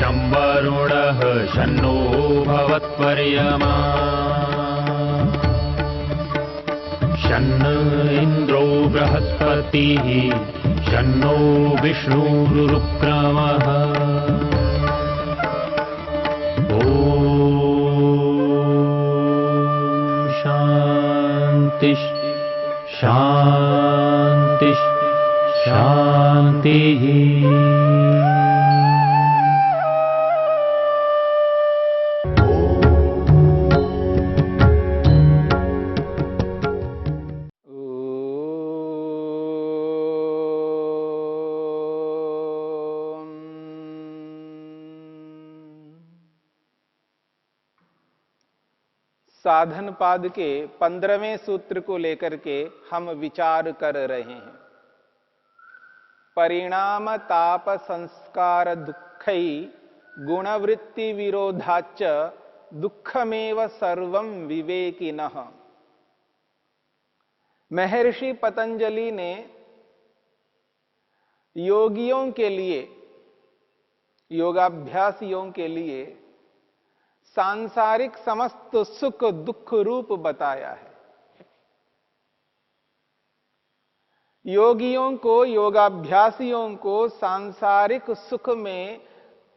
शं वरुणः शन्नो भवत्वर्यमा शन्न इन्द्रो बृहस्पतिः शन्नो विष्णुरुक्रमः ॐ शान्ति शान्ति शान्तिः। साधन पाद के 15वें सूत्र को लेकर के हम विचार कर रहे हैं। परिणाम ताप संस्कार दुःखै गुणवृत्ति विरोधाच्च दुःखमेव सर्वं विवेकिनः। महर्षि पतंजलि ने योगियों के लिए, योगाभ्यासियों के लिए सांसारिक समस्त सुख दुख रूप बताया है। योगियों को, योगाभ्यासियों को सांसारिक सुख में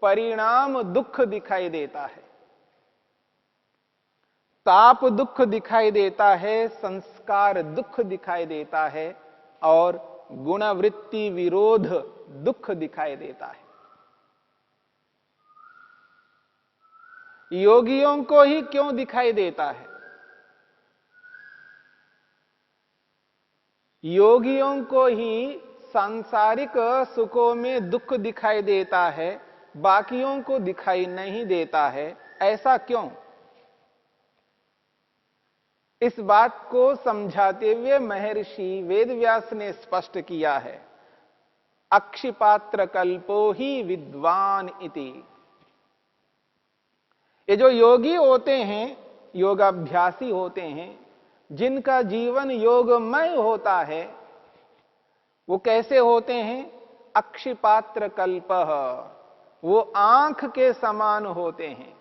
परिणाम दुख दिखाई देता है, ताप दुख दिखाई देता है, संस्कार दुख दिखाई देता है और गुणवृत्ति विरोध दुख दिखाई देता है। योगियों को ही क्यों दिखाई देता है? योगियों को ही सांसारिक सुखों में दुख दिखाई देता है, बाकियों को दिखाई नहीं देता है। ऐसा क्यों? इस बात को समझाते हुए महर्षि वेदव्यास ने स्पष्ट किया है, अक्षिपात्र कल्पो ही विद्वान इति। ये जो योगी होते हैं, योगाभ्यासी होते हैं, जिनका जीवन योगमय होता है, वो कैसे होते हैं? अक्षिपात्र कल्पः, वो आंख के समान होते हैं।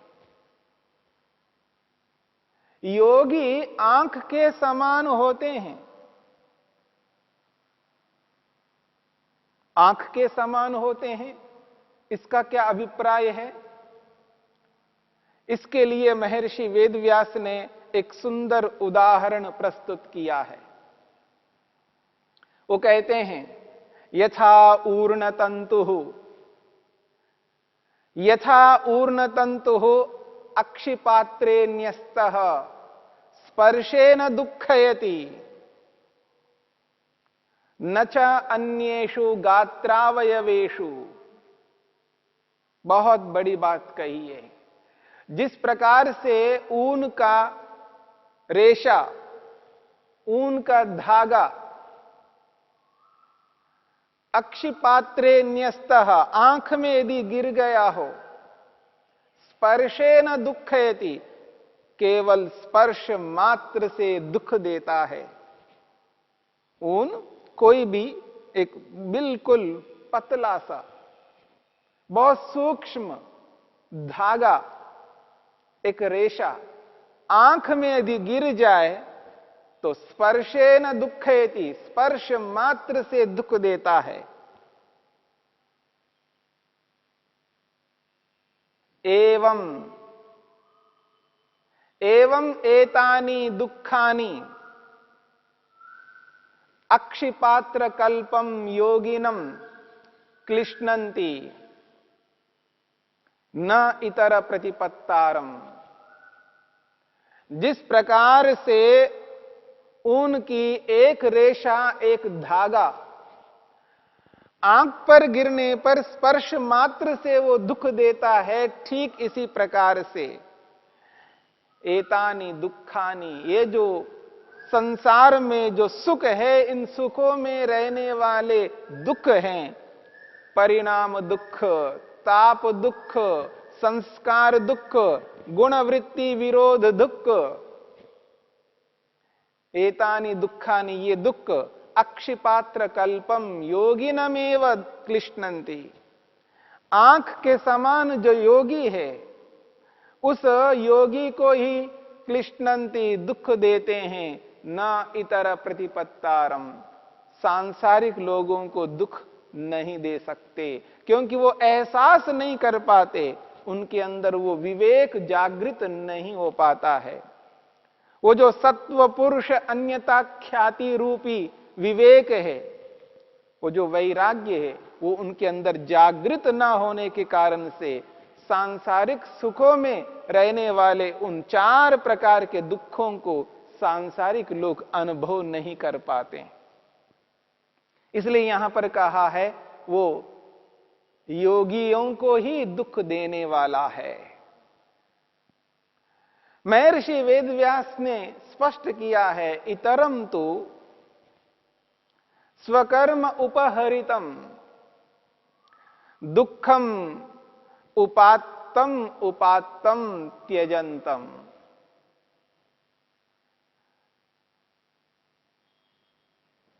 योगी आंख के समान होते हैं। आंख के समान होते हैं, इसका क्या अभिप्राय है? इसके लिए महर्षि वेदव्यास ने एक सुंदर उदाहरण प्रस्तुत किया है। वो कहते हैं, यथा ऊर्णतंतुः, यथा ऊर्णतंतुः अक्षिपात्रे न्यस्तः स्पर्शेन दुःखयति न च अन्येषु गात्रावयवेषु। बहुत बड़ी बात कही है। जिस प्रकार से ऊन का रेशा, ऊन का धागा अक्षिपात्रे न्यस्तः, आंख में यदि गिर गया हो, स्पर्शेन दुःखयति, केवल स्पर्श मात्र से दुख देता है। ऊन कोई भी एक बिल्कुल पतला सा, बहुत सूक्ष्म धागा, एक रेशा आंख में यदि गिर जाए तो स्पर्शेन दुःखयति, स्पर्श मात्र से दुख देता है। एवं एतानि दुःखानि अक्षिपात्र कल्पम योगिनम क्लिश्नन्ति न इतर प्रतिपत्तारम। जिस प्रकार से ऊन की एक रेशा, एक धागा आंख पर गिरने पर स्पर्श मात्र से वो दुख देता है, ठीक इसी प्रकार से एतानि दुखानि, ये जो संसार में जो सुख है, इन सुखों में रहने वाले दुख हैं, परिणाम दुख, ताप दुख, संस्कार दुख, गुणवृत्ति विरोध दुख, एतानि दुखानि, ये दुख अक्षिपात्र कल्पम योगिनमेव क्लिश्नन्ति, आंख के समान जो योगी है, उस योगी को ही क्लिष्णंती दुख देते हैं, न इतर प्रतिपत्तारम। सांसारिक लोगों को दुख नहीं दे सकते, क्योंकि वो एहसास नहीं कर पाते, उनके अंदर वो विवेक जागृत नहीं हो पाता है। वो जो सत्व पुरुष अन्यता ख्याति रूपी विवेक है, वो जो वैराग्य है, वो उनके अंदर जागृत ना होने के कारण से सांसारिक सुखों में रहने वाले उन 4 प्रकार के दुखों को सांसारिक लोग अनुभव नहीं कर पाते। इसलिए यहां पर कहा है वो योगियों को ही दुख देने वाला है। महर्षि वेदव्यास ने स्पष्ट किया है, इतरम तो स्वकर्म उपहरितम दुखम उपात्तम उपात्तम त्यजंतम।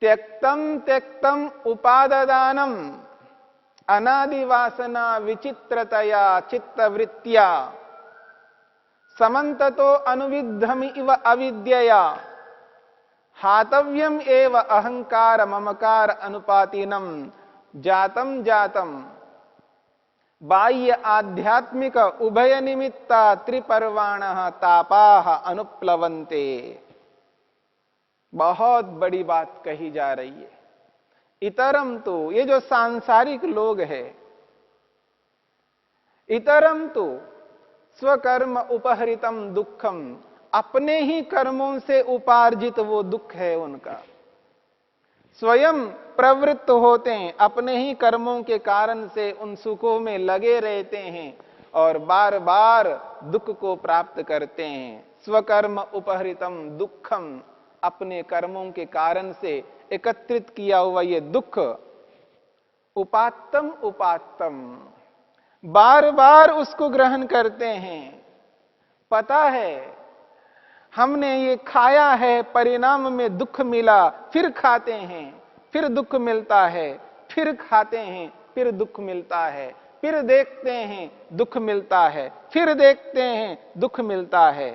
त्यक्तम त्यक्तम उपाददानम अनादिवासना विचित्रतया चित्तवृत्त्या समन्ततो अनुविद्धमि इव अविद्यया हातव्यम एव अहंकार ममकार अनुपातिनम जातम जातम बाह्य आध्यात्मिक उभय निमित्ता त्रिपर्वाणः तापाः अनुप्लवन्ते। बहुत बड़ी बात कही जा रही है। इतरम तो, ये जो सांसारिक लोग हैं, इतरम तो स्वकर्म उपहरितम दुखम, अपने ही कर्मों से उपार्जित वो दुख है उनका। स्वयं प्रवृत्त होते हैं, अपने ही कर्मों के कारण से उन सुखों में लगे रहते हैं और बार बार दुख को प्राप्त करते हैं। स्वकर्म उपहरितम दुखम, अपने कर्मों के कारण से एकत्रित किया हुआ ये दुख। उपात्तम उपात्तम, बार बार उसको ग्रहण करते हैं। पता है हमने ये खाया है, परिणाम में दुख मिला, फिर खाते हैं, फिर दुख मिलता है, फिर खाते हैं, फिर दुख मिलता है, फिर देखते हैं दुख मिलता है, फिर देखते हैं दुख मिलता है।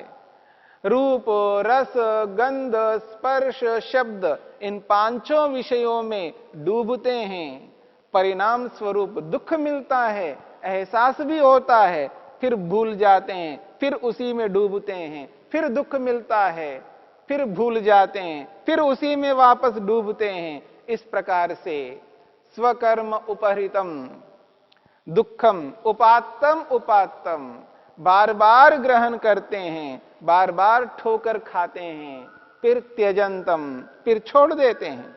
रूप रस गंध स्पर्श शब्द, इन 5 विषयों में डूबते हैं, परिणाम स्वरूप दुख मिलता है, एहसास भी होता है, फिर भूल जाते हैं, फिर उसी में डूबते हैं, फिर दुख मिलता है, फिर भूल जाते हैं, फिर उसी में वापस डूबते हैं। इस प्रकार से स्वकर्म उपहरितम दुखम उपात्तम उपात्तम, बार बार ग्रहण करते हैं, बार बार ठोकर खाते हैं, फिर त्यजंतम, फिर छोड़ देते हैं।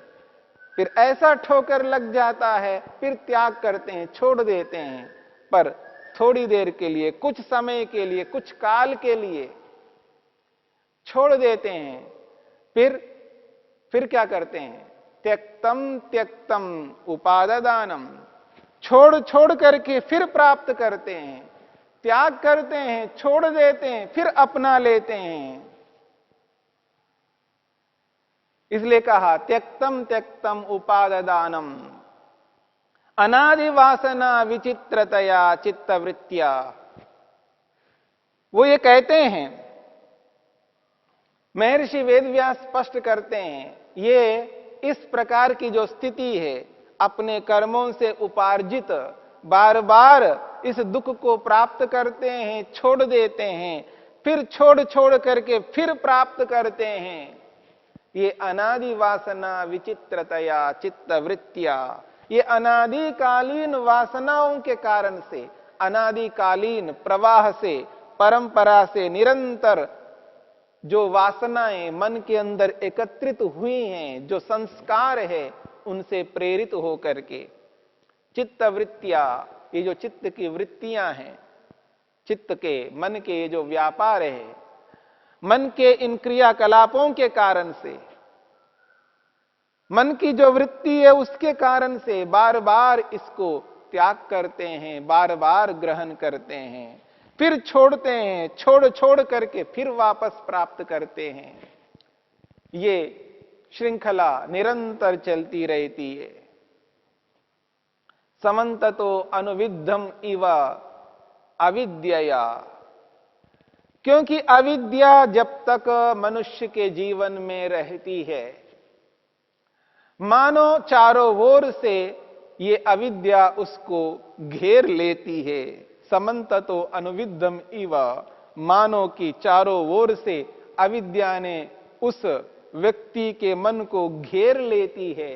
फिर ऐसा ठोकर लग जाता है, फिर त्याग करते हैं, छोड़ देते हैं, पर थोड़ी देर के लिए, कुछ समय के लिए, कुछ काल के लिए छोड़ देते हैं। फिर क्या करते हैं? त्यक्तम त्यक्तम उपाददानम, छोड़ छोड़ करके फिर प्राप्त करते हैं, त्याग करते हैं, छोड़ देते हैं, फिर अपना लेते हैं। इसलिए कहा त्यक्तम त्यक्तम उपाददानम अनादि वासना विचित्रतया चित्तवृत्त्या। वो ये कहते हैं, महर्षि वेदव्यास स्पष्ट करते हैं, ये इस प्रकार की जो स्थिति है, अपने कर्मों से उपार्जित बार बार इस दुख को प्राप्त करते हैं, छोड़ देते हैं, फिर छोड़ छोड़ करके फिर प्राप्त करते हैं। ये अनादि वासना विचित्रतया चित्तवृत्त्या, ये अनादिकालीन वासनाओं के कारण से, अनादिकालीन प्रवाह से, परंपरा से निरंतर जो वासनाएं मन के अंदर एकत्रित हुई हैं, जो संस्कार है, उनसे प्रेरित होकर के चित्तवृत्तिया, ये जो चित्त की वृत्तियां हैं, चित्त के मन के ये जो व्यापार है, मन के इन क्रियाकलापों के कारण से, मन की जो वृत्ति है उसके कारण से बार बार इसको त्याग करते हैं, बार बार ग्रहण करते हैं, फिर छोड़ते हैं, छोड़ छोड़ करके फिर वापस प्राप्त करते हैं। ये श्रृंखला निरंतर चलती रहती है। समन्ततो अनुविद्धम इव अविद्यया। क्योंकि अविद्या जब तक मनुष्य के जीवन में रहती है, मानो चारों ओर से ये अविद्या उसको घेर लेती है। समन्ततो अनुविद्धम इव, मानो कि चारों ओर से अविद्या ने उस व्यक्ति के मन को घेर लेती है।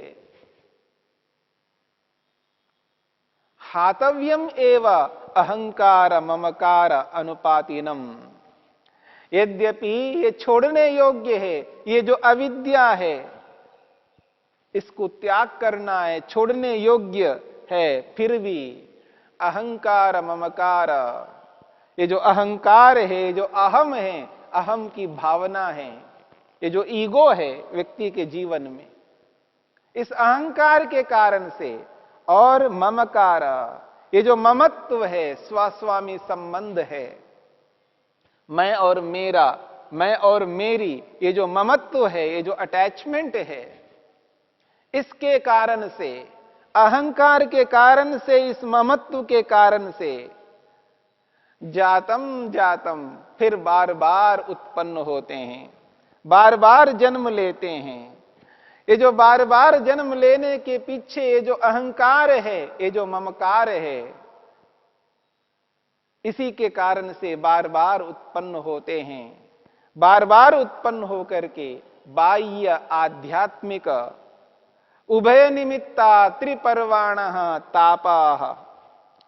हातव्यम एव अहंकार ममकार अनुपातिनम। यद्यपि ये छोड़ने योग्य है, ये जो अविद्या है इसको त्याग करना है, छोड़ने योग्य है, फिर भी अहंकार ममकार, ये जो अहंकार है, जो अहम है, अहम की भावना है, ये जो ईगो है व्यक्ति के जीवन में, इस अहंकार के कारण से, और ममकार, ये जो ममत्व है, स्वास्वामी संबंध है, मैं और मेरा, मैं और मेरी, ये जो ममत्व है, ये जो अटैचमेंट है, इसके कारण से, अहंकार के कारण से, इस ममत्व के कारण से जातम जातम, फिर बार बार उत्पन्न होते हैं, बार बार जन्म लेते हैं। ये जो बार बार जन्म लेने के पीछे ये जो अहंकार है, ये जो ममकार है, इसी के कारण से बार बार उत्पन्न होते हैं। बार बार उत्पन्न होकर के बाह्य आध्यात्मिक उभय निमित्ता त्रिपर्वाण तापा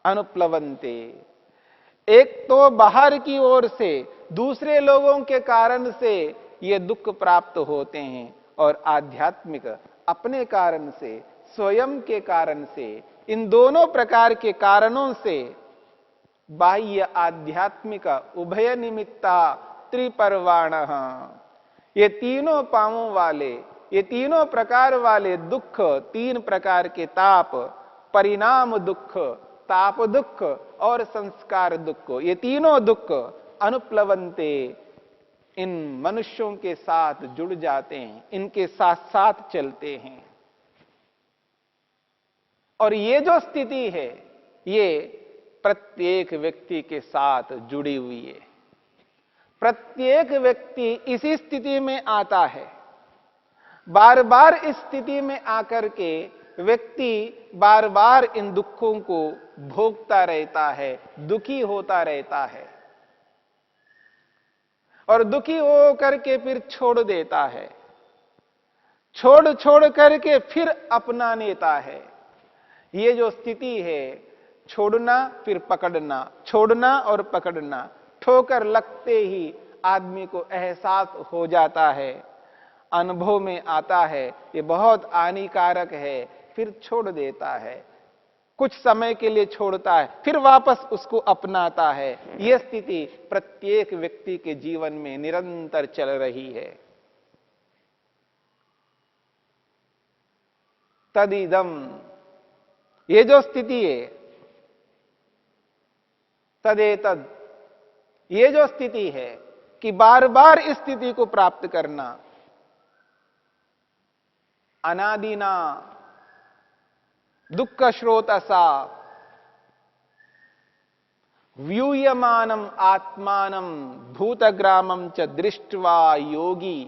अनुप्लवंते। एक तो बाहर की ओर से, दूसरे लोगों के कारण से ये दुख प्राप्त होते हैं, और आध्यात्मिक अपने कारण से, स्वयं के कारण से, इन दोनों प्रकार के कारणों से बाह्य आध्यात्मिक उभय निमित्ता त्रिपर्वाण, ये तीनों पांवों वाले, ये तीनों प्रकार वाले दुख, तीन प्रकार के ताप, परिणाम दुख, ताप दुख और संस्कार दुख, ये तीनों दुख अनुप्लवंते, इन मनुष्यों के साथ जुड़ जाते हैं, इनके साथ साथ चलते हैं। और ये जो स्थिति है, ये प्रत्येक व्यक्ति के साथ जुड़ी हुई है। प्रत्येक व्यक्ति इसी स्थिति में आता है। बार बार इस स्थिति में आकर के व्यक्ति बार बार इन दुखों को भोगता रहता है, दुखी होता रहता है, और दुखी हो करके फिर छोड़ देता है, छोड़ छोड़ करके फिर अपना लेता है। ये जो स्थिति है, छोड़ना फिर पकड़ना, छोड़ना और पकड़ना, ठोकर लगते ही आदमी को एहसास हो जाता है, अनुभव में आता है, ये बहुत हानिकारक है, फिर छोड़ देता है, कुछ समय के लिए छोड़ता है, फिर वापस उसको अपनाता है। यह स्थिति प्रत्येक व्यक्ति के जीवन में निरंतर चल रही है। तदिदम, ये जो स्थिति है, तदेतद, ये जो स्थिति है कि बार बार इस स्थिति को प्राप्त करना, अनादिना दुख श्रोतसा व्यूयमानम आत्मानम भूतग्रामम च दृष्ट्वा योगी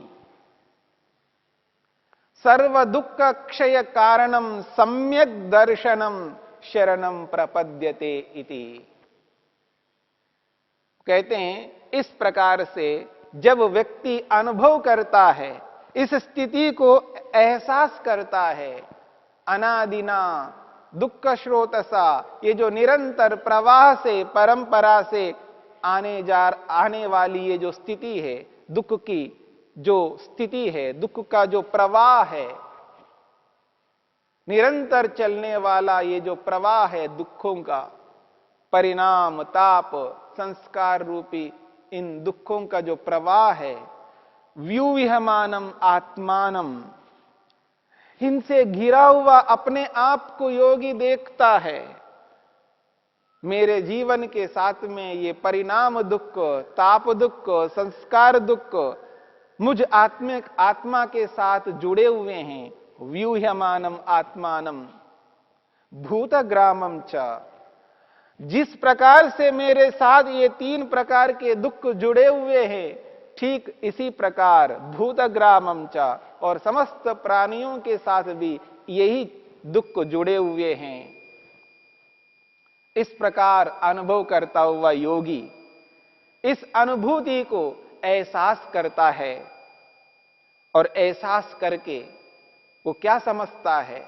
सर्व दुख क्षय कारणम सम्यक दर्शनम शरणम प्रपद्यते इति। कहते हैं, इस प्रकार से जब व्यक्ति अनुभव करता है, इस स्थिति को एहसास करता है, अनादिना दुख श्रोतसा, ये जो निरंतर प्रवाह से, परंपरा से आने वाली ये जो स्थिति है, दुख की जो स्थिति है, दुख का जो प्रवाह है, निरंतर चलने वाला ये जो प्रवाह है दुखों का, परिणाम ताप संस्कार रूपी इन दुखों का जो प्रवाह है, व्यूविहमानम आत्मानम, इनसे घिरा हुआ अपने आप को योगी देखता है। मेरे जीवन के साथ में ये परिणाम दुख, ताप दुख, संस्कार दुख मुझ आत्मा के साथ जुड़े हुए हैं। व्यूह्यमानम आत्मानम, भूतग्रामम च। जिस प्रकार से मेरे साथ ये 3 प्रकार के दुख जुड़े हुए हैं, ठीक इसी प्रकार भूतग्रामम च, और समस्त प्राणियों के साथ भी यही दुख जुड़े हुए हैं। इस प्रकार अनुभव करता हुआ योगी इस अनुभूति को एहसास करता है, और एहसास करके वो क्या समझता है?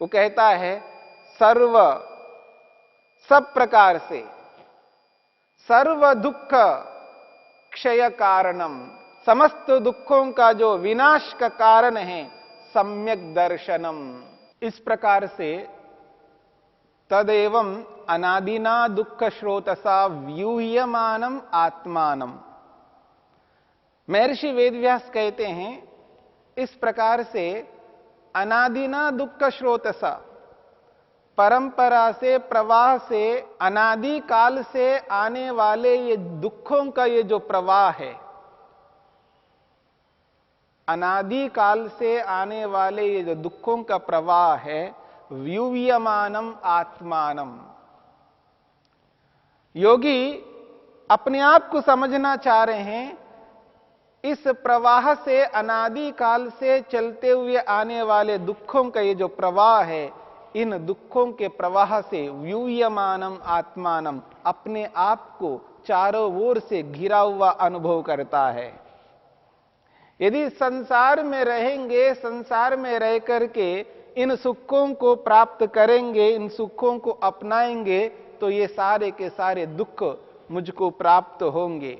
वो कहता है सब प्रकार से सर्व दुख क्षय कारणम, समस्त दुखों का जो विनाश का कारण है, सम्यक दर्शनम। इस प्रकार से तदेवं अनादिना दुख स्रोतसा व्यूह्यमानम आत्मानम। महर्षि वेदव्यास कहते हैं इस प्रकार से अनादिना दुख स्रोतसा, परंपरा से प्रवाह से अनादि काल से आने वाले ये दुखों का ये जो प्रवाह है, अनादि काल से आने वाले ये जो दुखों का प्रवाह है, व्यूह्यमानम आत्मानम। योगी अपने आप को समझना चाह रहे हैं इस प्रवाह से, अनादि काल से चलते हुए आने वाले दुखों का ये जो प्रवाह है, इन दुखों के प्रवाह से व्यूह्यमानम आत्मानम, अपने आप को चारों ओर से घिरा हुआ अनुभव करता है। यदि संसार में रहेंगे, संसार में रह करके इन सुखों को प्राप्त करेंगे, इन सुखों को अपनाएंगे, तो ये सारे के सारे दुख मुझको प्राप्त होंगे।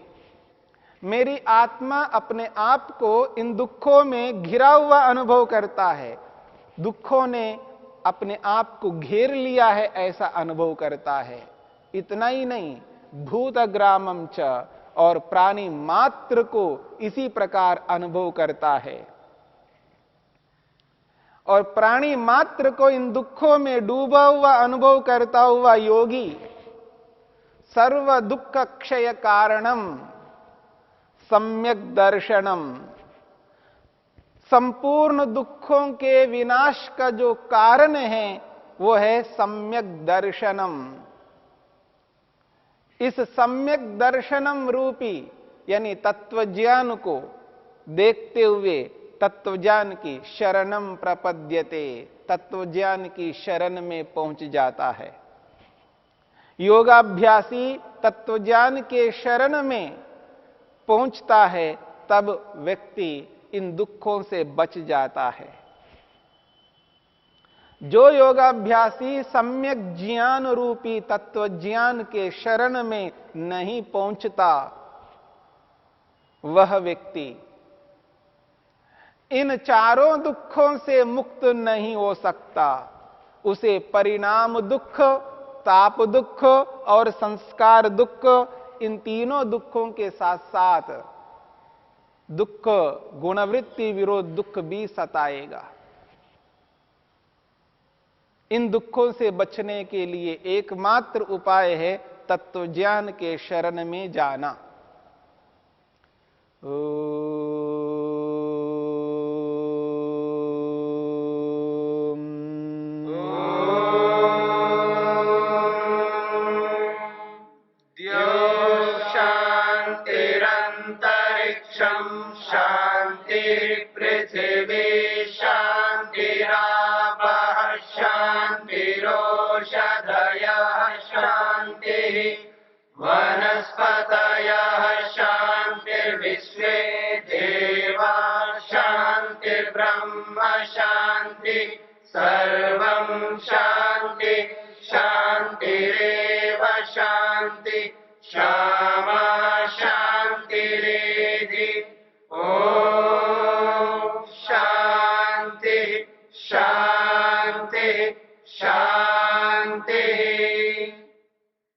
मेरी आत्मा अपने आप को इन दुखों में घिरा हुआ अनुभव करता है, दुखों ने अपने आप को घेर लिया है ऐसा अनुभव करता है। इतना ही नहीं, भूतग्रामम च, और प्राणी मात्र को इसी प्रकार अनुभव करता है। और प्राणी मात्र को इन दुखों में डूबा हुआ अनुभव करता हुआ योगी सर्व दुख क्षय कारणम सम्यक दर्शनम, संपूर्ण दुखों के विनाश का जो कारण है वो है सम्यक दर्शनम। इस सम्यक दर्शनम रूपी यानी तत्वज्ञान को देखते हुए तत्वज्ञान की शरणम प्रपद्यते, तत्वज्ञान की शरण में पहुंच जाता है। योगाभ्यासी तत्वज्ञान के शरण में पहुंचता है, तब व्यक्ति इन दुखों से बच जाता है। जो योगाभ्यासी सम्यक ज्ञान रूपी तत्वज्ञान के शरण में नहीं पहुंचता, वह व्यक्ति इन चारों दुखों से मुक्त नहीं हो सकता। उसे परिणाम दुख, ताप दुख और संस्कार दुख, इन तीनों दुखों के साथ साथ दुख गुणवृत्ति विरोध दुख भी सताएगा। इन दुखों से बचने के लिए एकमात्र उपाय है तत्वज्ञान के शरण में जाना। शांतिर्ब्रह्म शांति।